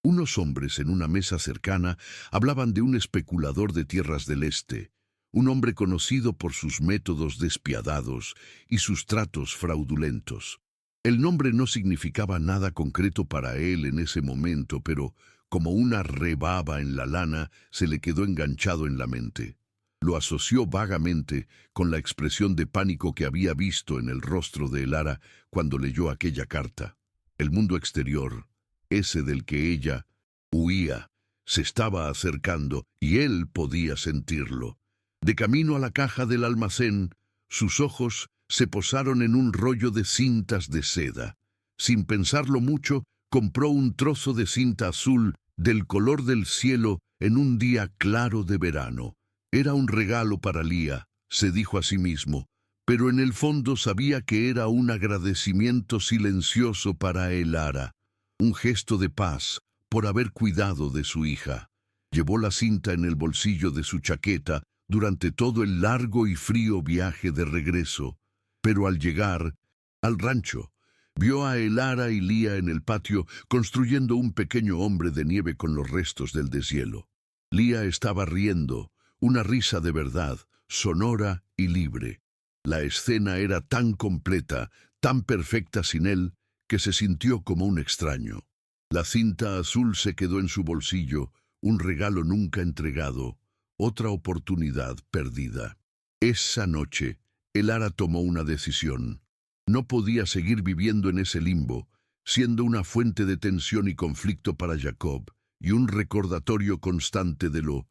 Unos hombres en una mesa cercana hablaban de un especulador de tierras del este, un hombre conocido por sus métodos despiadados y sus tratos fraudulentos. El nombre no significaba nada concreto para él en ese momento, pero como una rebaba en la lana se le quedó enganchado en la mente. Lo asoció vagamente con la expresión de pánico que había visto en el rostro de Elara cuando leyó aquella carta. El mundo exterior, ese del que ella huía, se estaba acercando y él podía sentirlo. De camino a la caja del almacén, sus ojos se posaron en un rollo de cintas de seda. Sin pensarlo mucho, compró un trozo de cinta azul del color del cielo en un día claro de verano. Era un regalo para Leah, se dijo a sí mismo, pero en el fondo sabía que era un agradecimiento silencioso para Elara, un gesto de paz por haber cuidado de su hija. Llevó la cinta en el bolsillo de su chaqueta durante todo el largo y frío viaje de regreso, pero al llegar al rancho, vio a Elara y Leah en el patio construyendo un pequeño hombre de nieve con los restos del deshielo. Leah estaba riendo, una risa de verdad, sonora y libre. La escena era tan completa, tan perfecta sin él, que se sintió como un extraño. La cinta azul se quedó en su bolsillo, un regalo nunca entregado, otra oportunidad perdida. Esa noche, Elara tomó una decisión. No podía seguir viviendo en ese limbo, siendo una fuente de tensión y conflicto para Jacob, y un recordatorio constante de lo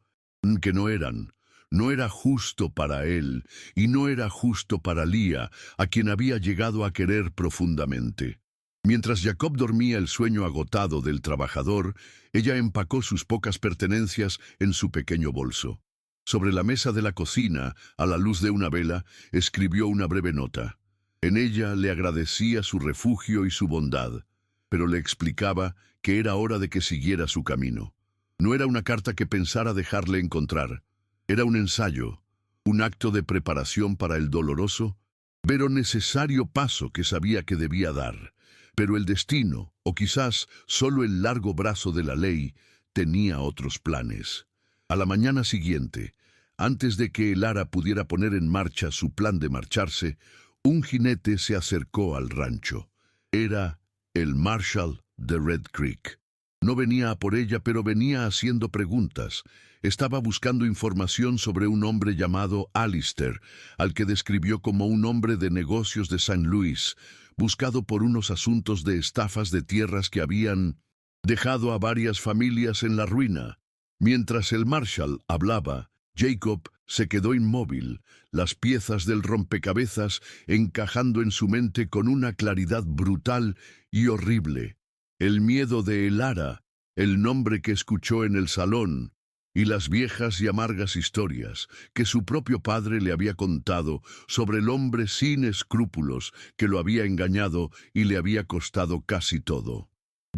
que no eran. No era justo para él, y no era justo para Leah, a quien había llegado a querer profundamente. Mientras Jacob dormía el sueño agotado del trabajador, ella empacó sus pocas pertenencias en su pequeño bolso. Sobre la mesa de la cocina, a la luz de una vela, escribió una breve nota. En ella le agradecía su refugio y su bondad, pero le explicaba que era hora de que siguiera su camino. No era una carta que pensara dejarle encontrar. Era un ensayo, un acto de preparación para el doloroso, pero necesario paso que sabía que debía dar. Pero el destino, o quizás solo el largo brazo de la ley, tenía otros planes. A la mañana siguiente, antes de que Elara pudiera poner en marcha su plan de marcharse, un jinete se acercó al rancho. Era el Marshal de Red Creek. No venía a por ella, pero venía haciendo preguntas. Estaba buscando información sobre un hombre llamado Alistair, al que describió como un hombre de negocios de St. Louis, buscado por unos asuntos de estafas de tierras que habían dejado a varias familias en la ruina. Mientras el Marshal hablaba, Jacob se quedó inmóvil, las piezas del rompecabezas encajando en su mente con una claridad brutal y horrible. El miedo de Elara, el nombre que escuchó en el salón, y las viejas y amargas historias que su propio padre le había contado sobre el hombre sin escrúpulos que lo había engañado y le había costado casi todo.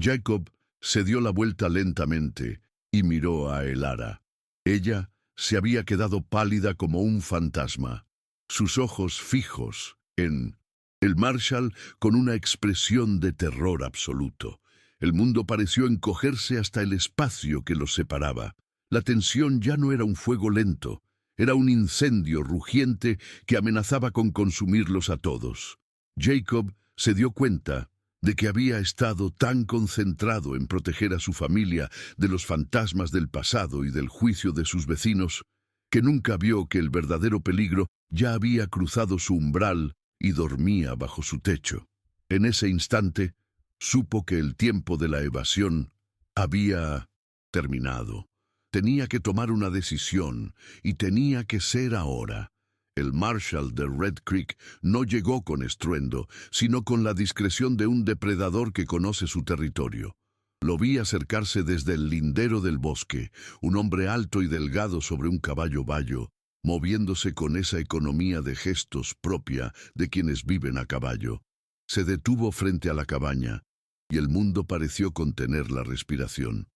Jacob se dio la vuelta lentamente y miró a Elara. Ella se había quedado pálida como un fantasma, sus ojos fijos en el Marshal con una expresión de terror absoluto. El mundo pareció encogerse hasta el espacio que los separaba. La tensión ya no era un fuego lento, era un incendio rugiente que amenazaba con consumirlos a todos. Jacob se dio cuenta de que había estado tan concentrado en proteger a su familia de los fantasmas del pasado y del juicio de sus vecinos, que nunca vio que el verdadero peligro ya había cruzado su umbral y dormía bajo su techo. En ese instante, supo que el tiempo de la evasión había terminado. Tenía que tomar una decisión, y tenía que ser ahora. El Marshal de Red Creek no llegó con estruendo, sino con la discreción de un depredador que conoce su territorio. Lo vi acercarse desde el lindero del bosque, un hombre alto y delgado sobre un caballo bayo, moviéndose con esa economía de gestos propia de quienes viven a caballo. Se detuvo frente a la cabaña, y el mundo pareció contener la respiración.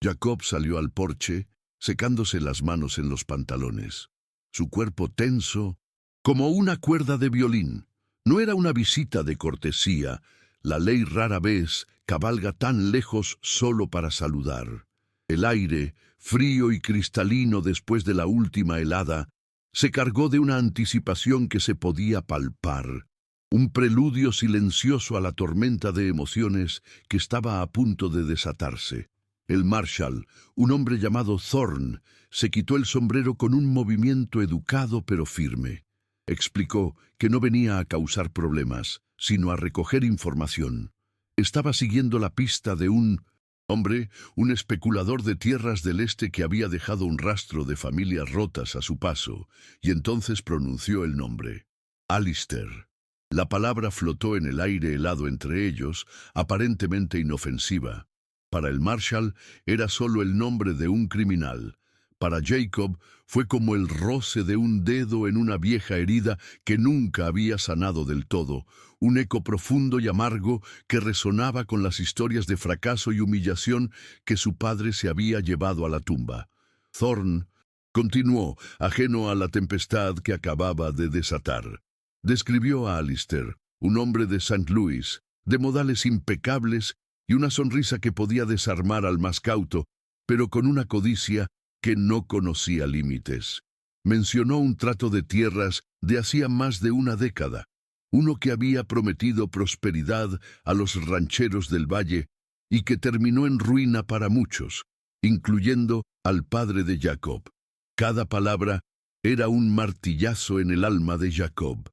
Jacob salió al porche, secándose las manos en los pantalones. Su cuerpo tenso, como una cuerda de violín. No era una visita de cortesía. La ley rara vez cabalga tan lejos solo para saludar. El aire, frío y cristalino después de la última helada, se cargó de una anticipación que se podía palpar. Un preludio silencioso a la tormenta de emociones que estaba a punto de desatarse. El Marshal, un hombre llamado Thorne, se quitó el sombrero con un movimiento educado pero firme. Explicó que no venía a causar problemas, sino a recoger información. Estaba siguiendo la pista de un hombre, un especulador de tierras del este que había dejado un rastro de familias rotas a su paso, y entonces pronunció el nombre. Alistair. La palabra flotó en el aire helado entre ellos, aparentemente inofensiva. Para el Marshal era solo el nombre de un criminal. Para Jacob fue como el roce de un dedo en una vieja herida que nunca había sanado del todo, un eco profundo y amargo que resonaba con las historias de fracaso y humillación que su padre se había llevado a la tumba. Thorne continuó, ajeno a la tempestad que acababa de desatar. Describió a Alistair, un hombre de St. Louis, de modales impecables y una sonrisa que podía desarmar al más cauto, pero con una codicia que no conocía límites. Mencionó un trato de tierras de hacía más de una década, uno que había prometido prosperidad a los rancheros del valle y que terminó en ruina para muchos, incluyendo al padre de Jacob. Cada palabra era un martillazo en el alma de Jacob.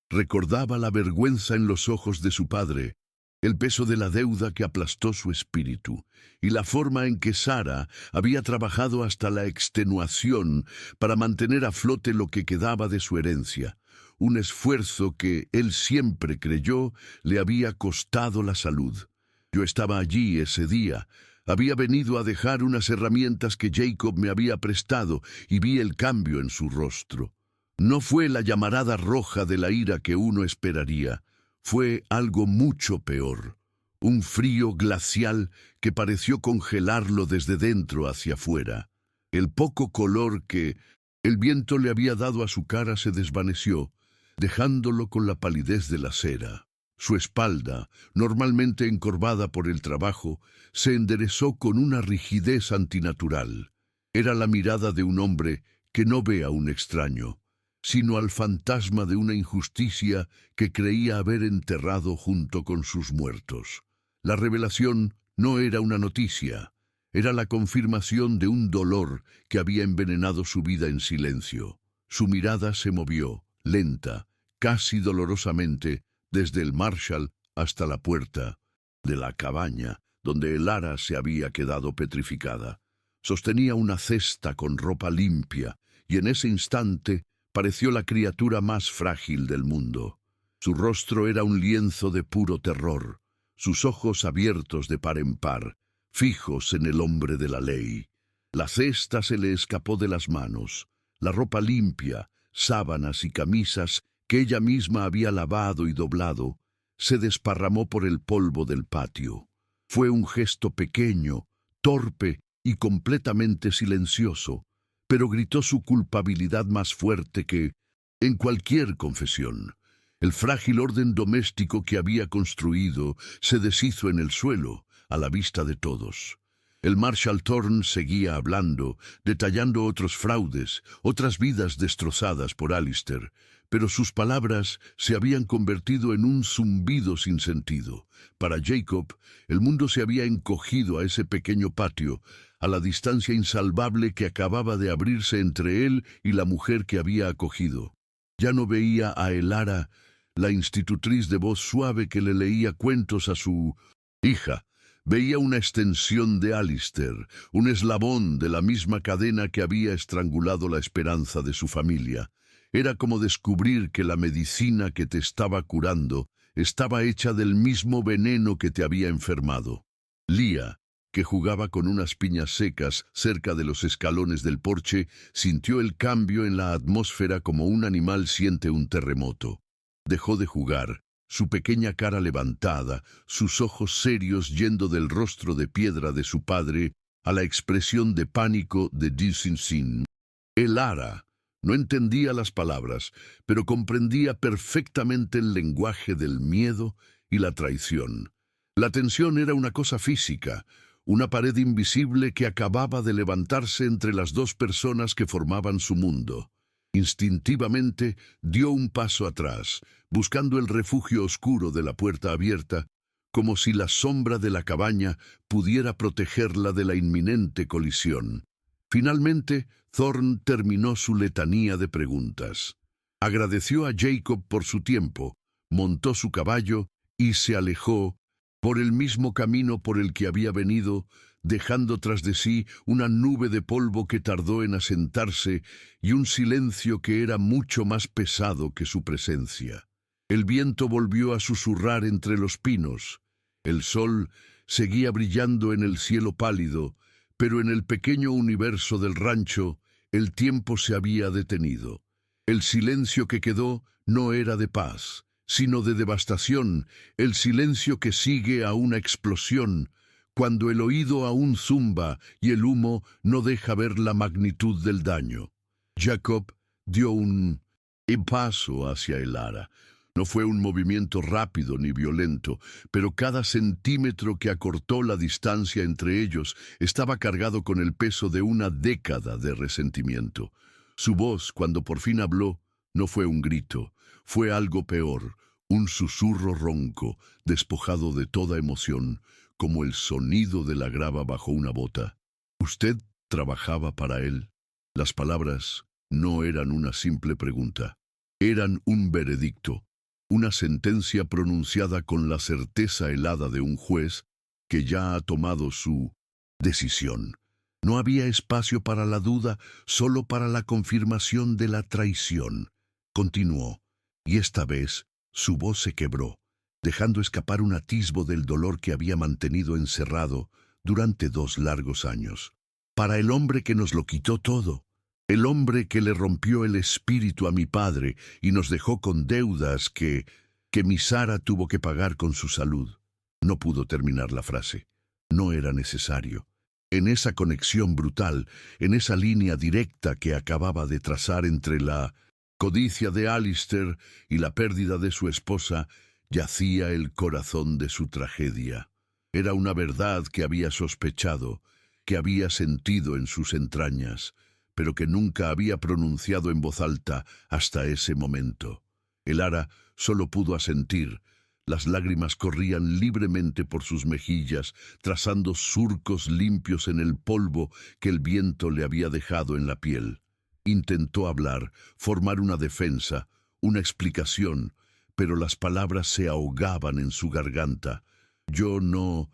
Recordaba la vergüenza en los ojos de su padre, el peso de la deuda que aplastó su espíritu, y la forma en que Sara había trabajado hasta la extenuación para mantener a flote lo que quedaba de su herencia, un esfuerzo que él siempre creyó le había costado la salud. Yo estaba allí ese día. Había venido a dejar unas herramientas que Jacob me había prestado y vi el cambio en su rostro. No fue la llamarada roja de la ira que uno esperaría. Fue algo mucho peor. Un frío glacial que pareció congelarlo desde dentro hacia afuera. El poco color que el viento le había dado a su cara se desvaneció, dejándolo con la palidez de la cera. Su espalda, normalmente encorvada por el trabajo, se enderezó con una rigidez antinatural. Era la mirada de un hombre que no ve a un extraño, sino al fantasma de una injusticia que creía haber enterrado junto con sus muertos. La revelación no era una noticia, era la confirmación de un dolor que había envenenado su vida en silencio. Su mirada se movió, lenta, casi dolorosamente, desde el Marshal hasta la puerta de la cabaña, donde el ara se había quedado petrificada. Sostenía una cesta con ropa limpia, y en ese instante pareció la criatura más frágil del mundo. Su rostro era un lienzo de puro terror, sus ojos abiertos de par en par, fijos en el hombre de la ley. La cesta se le escapó de las manos, la ropa limpia, sábanas y camisas que ella misma había lavado y doblado, se desparramó por el polvo del patio. Fue un gesto pequeño, torpe y completamente silencioso, pero gritó su culpabilidad más fuerte que en cualquier confesión. El frágil orden doméstico que había construido se deshizo en el suelo, a la vista de todos. El Marshal Thorne seguía hablando, detallando otros fraudes, otras vidas destrozadas por Alistair, pero sus palabras se habían convertido en un zumbido sin sentido. Para Jacob, el mundo se había encogido a ese pequeño patio, a la distancia insalvable que acababa de abrirse entre él y la mujer que había acogido. Ya no veía a Elara, la institutriz de voz suave que le leía cuentos a su hija. Veía una extensión de Alistair, un eslabón de la misma cadena que había estrangulado la esperanza de su familia. Era como descubrir que la medicina que te estaba curando estaba hecha del mismo veneno que te había enfermado. Leah, que jugaba con unas piñas secas cerca de los escalones del porche, sintió el cambio en la atmósfera como un animal siente un terremoto. Dejó de jugar, su pequeña cara levantada, sus ojos serios yendo del rostro de piedra de su padre a la expresión de pánico de Disinsin. El ara no entendía las palabras, pero comprendía perfectamente el lenguaje del miedo y la traición. La tensión era una cosa física, una pared invisible que acababa de levantarse entre las dos personas que formaban su mundo. Instintivamente dio un paso atrás, buscando el refugio oscuro de la puerta abierta, como si la sombra de la cabaña pudiera protegerla de la inminente colisión. Finalmente, Thorne terminó su letanía de preguntas. Agradeció a Jacob por su tiempo, montó su caballo y se alejó por el mismo camino por el que había venido, dejando tras de sí una nube de polvo que tardó en asentarse y un silencio que era mucho más pesado que su presencia. El viento volvió a susurrar entre los pinos. El sol seguía brillando en el cielo pálido, pero en el pequeño universo del rancho el tiempo se había detenido. El silencio que quedó no era de paz, sino de devastación, el silencio que sigue a una explosión, cuando el oído aún zumba y el humo no deja ver la magnitud del daño. Jacob dio un paso hacia el ara. No fue un movimiento rápido ni violento, pero cada centímetro que acortó la distancia entre ellos estaba cargado con el peso de una década de resentimiento. Su voz, cuando por fin habló, no fue un grito, fue algo peor, un susurro ronco, despojado de toda emoción, como el sonido de la grava bajo una bota. ¿Usted trabajaba para él? Las palabras no eran una simple pregunta, eran un veredicto. Una sentencia pronunciada con la certeza helada de un juez que ya ha tomado su decisión. No había espacio para la duda, solo para la confirmación de la traición. Continuó, y esta vez su voz se quebró, dejando escapar un atisbo del dolor que había mantenido encerrado durante 2 largos años. Para el hombre que nos lo quitó todo, el hombre que le rompió el espíritu a mi padre y nos dejó con deudas que mi Sara tuvo que pagar con su salud. No pudo terminar la frase. No era necesario. En esa conexión brutal, en esa línea directa que acababa de trazar entre la codicia de Alistair y la pérdida de su esposa, yacía el corazón de su tragedia. Era una verdad que había sospechado, que había sentido en sus entrañas, pero que nunca había pronunciado en voz alta hasta ese momento. El ara solo pudo asentir. Las lágrimas corrían libremente por sus mejillas, trazando surcos limpios en el polvo que el viento le había dejado en la piel. Intentó hablar, formar una defensa, una explicación, pero las palabras se ahogaban en su garganta. Yo no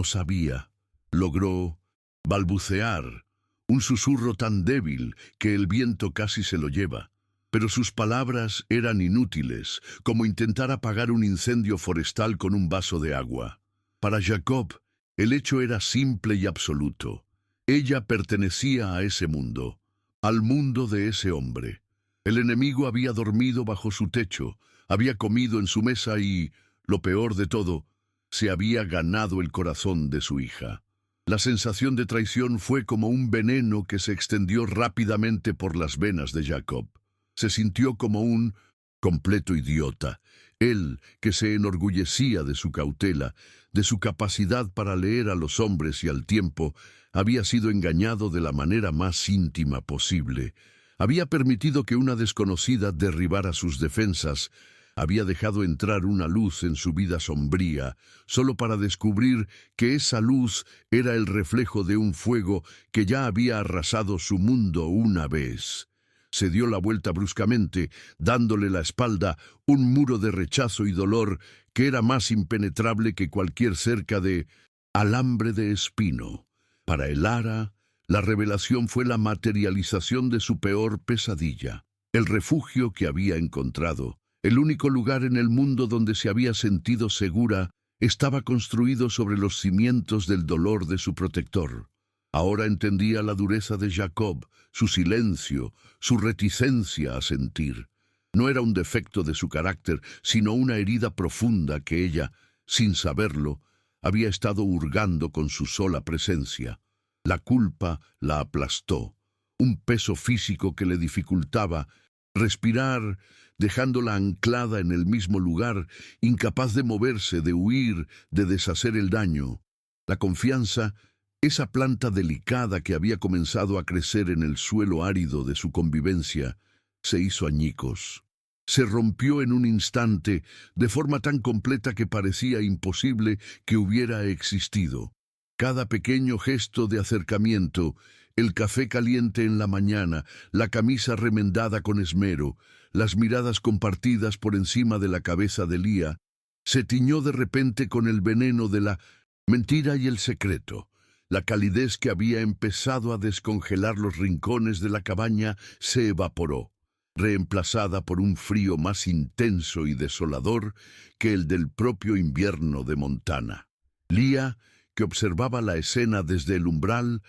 sabía. Logró balbucear. Un susurro tan débil que el viento casi se lo lleva. Pero sus palabras eran inútiles, como intentar apagar un incendio forestal con un vaso de agua. Para Jacob, el hecho era simple y absoluto. Ella pertenecía a ese mundo, al mundo de ese hombre. El enemigo había dormido bajo su techo, había comido en su mesa y, lo peor de todo, se había ganado el corazón de su hija. La sensación de traición fue como un veneno que se extendió rápidamente por las venas de Jacob. Se sintió como un completo idiota. Él, que se enorgullecía de su cautela, de su capacidad para leer a los hombres y al tiempo, había sido engañado de la manera más íntima posible. Había permitido que una desconocida derribara sus defensas. Había dejado entrar una luz en su vida sombría, solo para descubrir que esa luz era el reflejo de un fuego que ya había arrasado su mundo una vez. Se dio la vuelta bruscamente, dándole la espalda, un muro de rechazo y dolor que era más impenetrable que cualquier cerca de alambre de espino. Para el ara, la revelación fue la materialización de su peor pesadilla, el refugio que había encontrado. El único lugar en el mundo donde se había sentido segura estaba construido sobre los cimientos del dolor de su protector. Ahora entendía la dureza de Jacob, su silencio, su reticencia a sentir. No era un defecto de su carácter, sino una herida profunda que ella, sin saberlo, había estado hurgando con su sola presencia. La culpa la aplastó, un peso físico que le dificultaba respirar, dejándola anclada en el mismo lugar, incapaz de moverse, de huir, de deshacer el daño. La confianza, esa planta delicada que había comenzado a crecer en el suelo árido de su convivencia, se hizo añicos. Se rompió en un instante, de forma tan completa que parecía imposible que hubiera existido. Cada pequeño gesto de acercamiento, el café caliente en la mañana, la camisa remendada con esmero, las miradas compartidas por encima de la cabeza de Lía, se tiñó de repente con el veneno de la mentira y el secreto. La calidez que había empezado a descongelar los rincones de la cabaña se evaporó. reemplazada por un frío más intenso y desolador que el del propio invierno de Montana. Leah, que observaba la escena desde el umbral,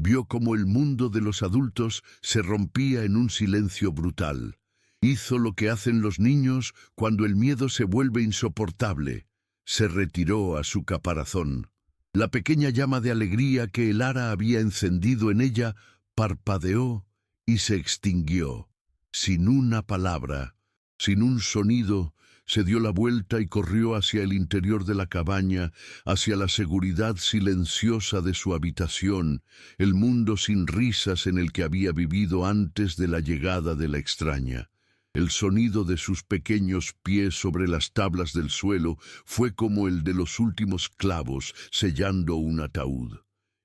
vio cómo el mundo de los adultos se rompía en un silencio brutal. Hizo lo que hacen los niños cuando el miedo se vuelve insoportable. Se retiró a su caparazón. La pequeña llama de alegría que Elara había encendido en ella parpadeó y se extinguió. Sin una palabra, sin un sonido, se dio la vuelta y corrió hacia el interior de la cabaña, hacia la seguridad silenciosa de su habitación, el mundo sin risas en el que había vivido antes de la llegada de la extraña. El sonido de sus pequeños pies sobre las tablas del suelo fue como el de los últimos clavos sellando un ataúd.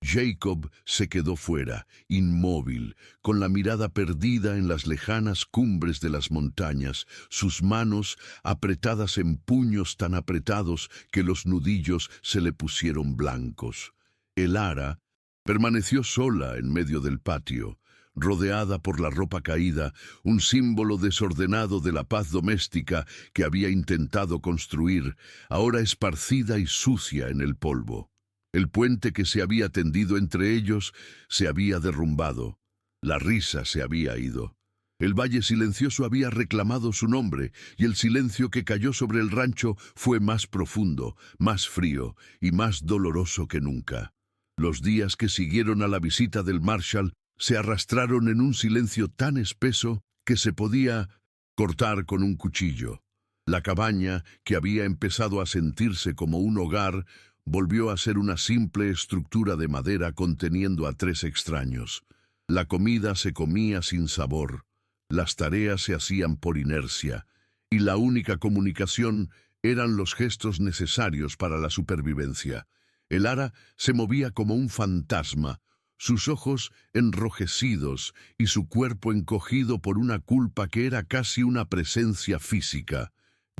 Jacob se quedó fuera, inmóvil, con la mirada perdida en las lejanas cumbres de las montañas, sus manos apretadas en puños tan apretados que los nudillos se le pusieron blancos. Elara permaneció sola en medio del patio, rodeada por la ropa caída, un símbolo desordenado de la paz doméstica que había intentado construir, ahora esparcida y sucia en el polvo. El puente que se había tendido entre ellos se había derrumbado. La risa se había ido. El valle silencioso había reclamado su nombre, y el silencio que cayó sobre el rancho fue más profundo, más frío y más doloroso que nunca. Los días que siguieron a la visita del Marshal se arrastraron en un silencio tan espeso que se podía cortar con un cuchillo. La cabaña, que había empezado a sentirse como un hogar, volvió a ser una simple estructura de madera conteniendo a 3 extraños. La comida se comía sin sabor, las tareas se hacían por inercia, y la única comunicación eran los gestos necesarios para la supervivencia. Elara se movía como un fantasma, sus ojos enrojecidos y su cuerpo encogido por una culpa que era casi una presencia física.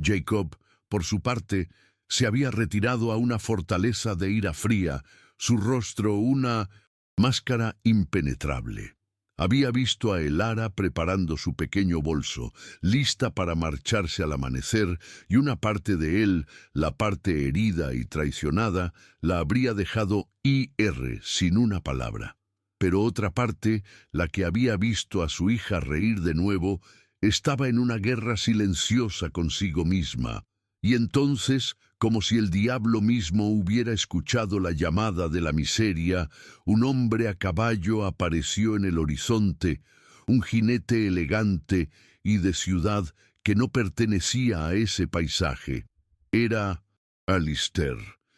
Jacob, por su parte, se había retirado a una fortaleza de ira fría, su rostro una máscara impenetrable. Había visto a Elara preparando su pequeño bolso, lista para marcharse al amanecer, y una parte de él, la parte herida y traicionada, la habría dejado sin una palabra. Pero otra parte, la que había visto a su hija reír de nuevo, estaba en una guerra silenciosa consigo misma. Y entonces, como si el diablo mismo hubiera escuchado la llamada de la miseria, un hombre a caballo apareció en el horizonte, un jinete elegante y de ciudad que no pertenecía a ese paisaje. Era Alistair.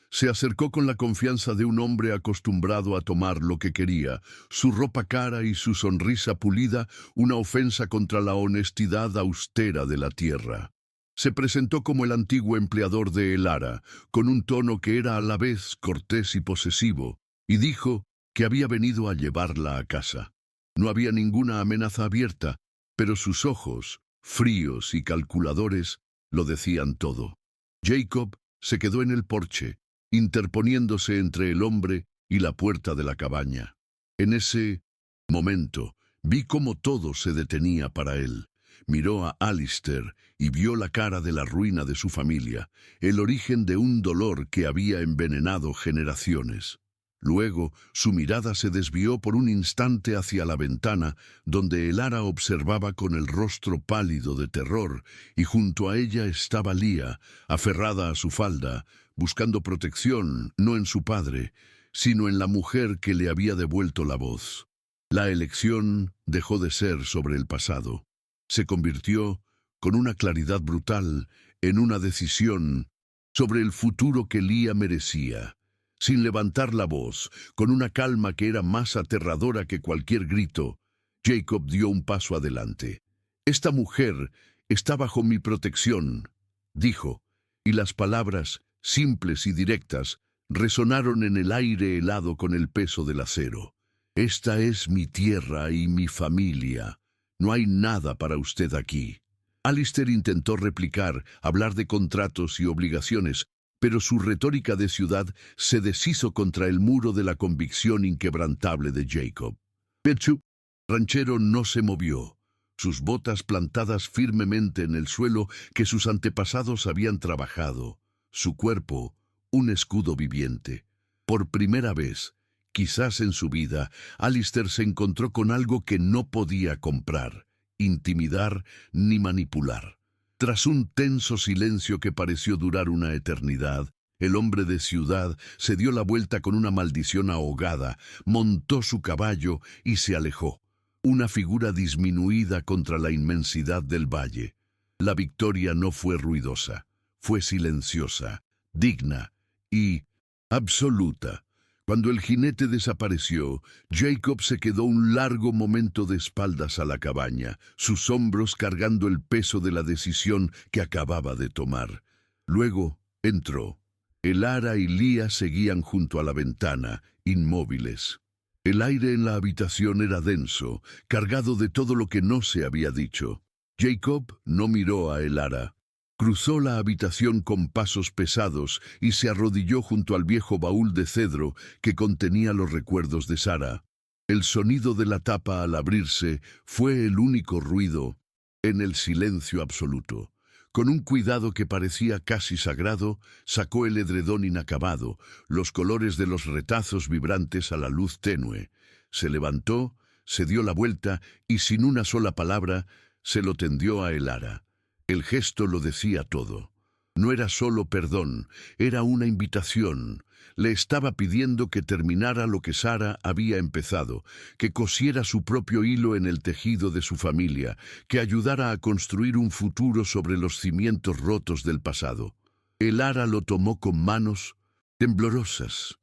Se acercó con la confianza de un hombre acostumbrado a tomar lo que quería, su ropa cara y su sonrisa pulida, una ofensa contra la honestidad austera de la tierra. Se presentó como el antiguo empleador de Elara, con un tono que era a la vez cortés y posesivo, y dijo que había venido a llevarla a casa. No había ninguna amenaza abierta, pero sus ojos, fríos y calculadores, lo decían todo. Jacob se quedó en el porche, interponiéndose entre el hombre y la puerta de la cabaña. En ese momento, vi cómo todo se detenía para él. Miró a Alistair y vio la cara de la ruina de su familia, el origen de un dolor que había envenenado generaciones. Luego, su mirada se desvió por un instante hacia la ventana, donde Elara observaba con el rostro pálido de terror, y junto a ella estaba Leah, aferrada a su falda, buscando protección, no en su padre, sino en la mujer que le había devuelto la voz. La elección dejó de ser sobre el pasado. Se convirtió, con una claridad brutal, en una decisión sobre el futuro que Leah merecía. Sin levantar la voz, con una calma que era más aterradora que cualquier grito, Jacob dio un paso adelante. «Esta mujer está bajo mi protección», dijo, y las palabras, simples y directas, resonaron en el aire helado con el peso del acero. «Esta es mi tierra y mi familia. No hay nada para usted aquí». Alistair intentó replicar, hablar de contratos y obligaciones, pero su retórica de ciudad se deshizo contra el muro de la convicción inquebrantable de Jacob. Petsu, ranchero, no se movió. sus botas plantadas firmemente en el suelo que sus antepasados habían trabajado, su cuerpo, un escudo viviente. Por primera vez, quizás en su vida, Alistair se encontró con algo que no podía comprar, intimidar ni manipular. Tras un tenso silencio que pareció durar una eternidad, el hombre de ciudad se dio la vuelta con una maldición ahogada, montó su caballo y se alejó. Una figura disminuida contra la inmensidad del valle. La victoria no fue ruidosa, fue silenciosa, digna y absoluta. Cuando el jinete desapareció, Jacob se quedó un largo momento de espaldas a la cabaña, sus hombros cargando el peso de la decisión que acababa de tomar. Luego entró. Elara y Lía seguían junto a la ventana, inmóviles. El aire en la habitación era denso, cargado de todo lo que no se había dicho. Jacob no miró a Elara. Cruzó la habitación con pasos pesados y se arrodilló junto al viejo baúl de cedro que contenía los recuerdos de Sara. El sonido de la tapa al abrirse fue el único ruido en el silencio absoluto. Con un cuidado que parecía casi sagrado, sacó el edredón inacabado, los colores de los retazos vibrantes a la luz tenue. Se levantó, se dio la vuelta y sin una sola palabra se lo tendió a Elara. El gesto lo decía todo. No era solo perdón, era una invitación. Le estaba pidiendo que terminara lo que Sara había empezado, que cosiera su propio hilo en el tejido de su familia, que ayudara a construir un futuro sobre los cimientos rotos del pasado. Elara lo tomó con manos temblorosas.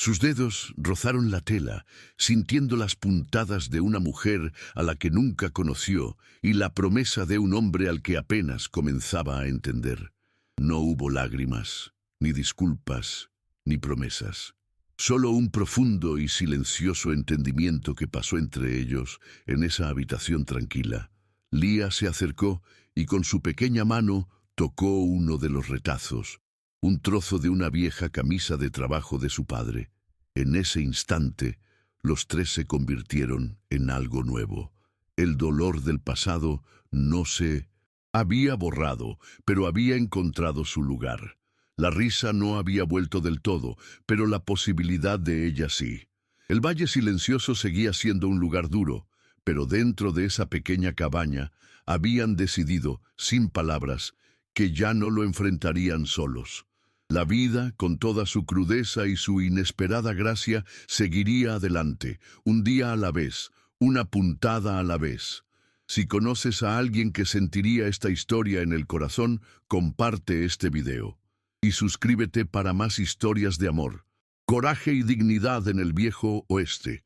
Sus dedos rozaron la tela, sintiendo las puntadas de una mujer a la que nunca conoció y la promesa de un hombre al que apenas comenzaba a entender. No hubo lágrimas, ni disculpas, ni promesas. Solo un profundo y silencioso entendimiento que pasó entre ellos en esa habitación tranquila. Lía se acercó y con su pequeña mano tocó uno de los retazos, un trozo de una vieja camisa de trabajo de su padre. En ese instante, los tres se convirtieron en algo nuevo. El dolor del pasado no se había borrado, pero había encontrado su lugar. La risa no había vuelto del todo, pero la posibilidad de ella sí. El valle silencioso seguía siendo un lugar duro, pero dentro de esa pequeña cabaña habían decidido, sin palabras, que ya no lo enfrentarían solos. La vida, con toda su crudeza y su inesperada gracia, seguiría adelante, un día a la vez, una puntada a la vez. Si conoces a alguien que sentiría esta historia en el corazón, comparte este video. Y suscríbete para más historias de amor, coraje y dignidad en el viejo oeste.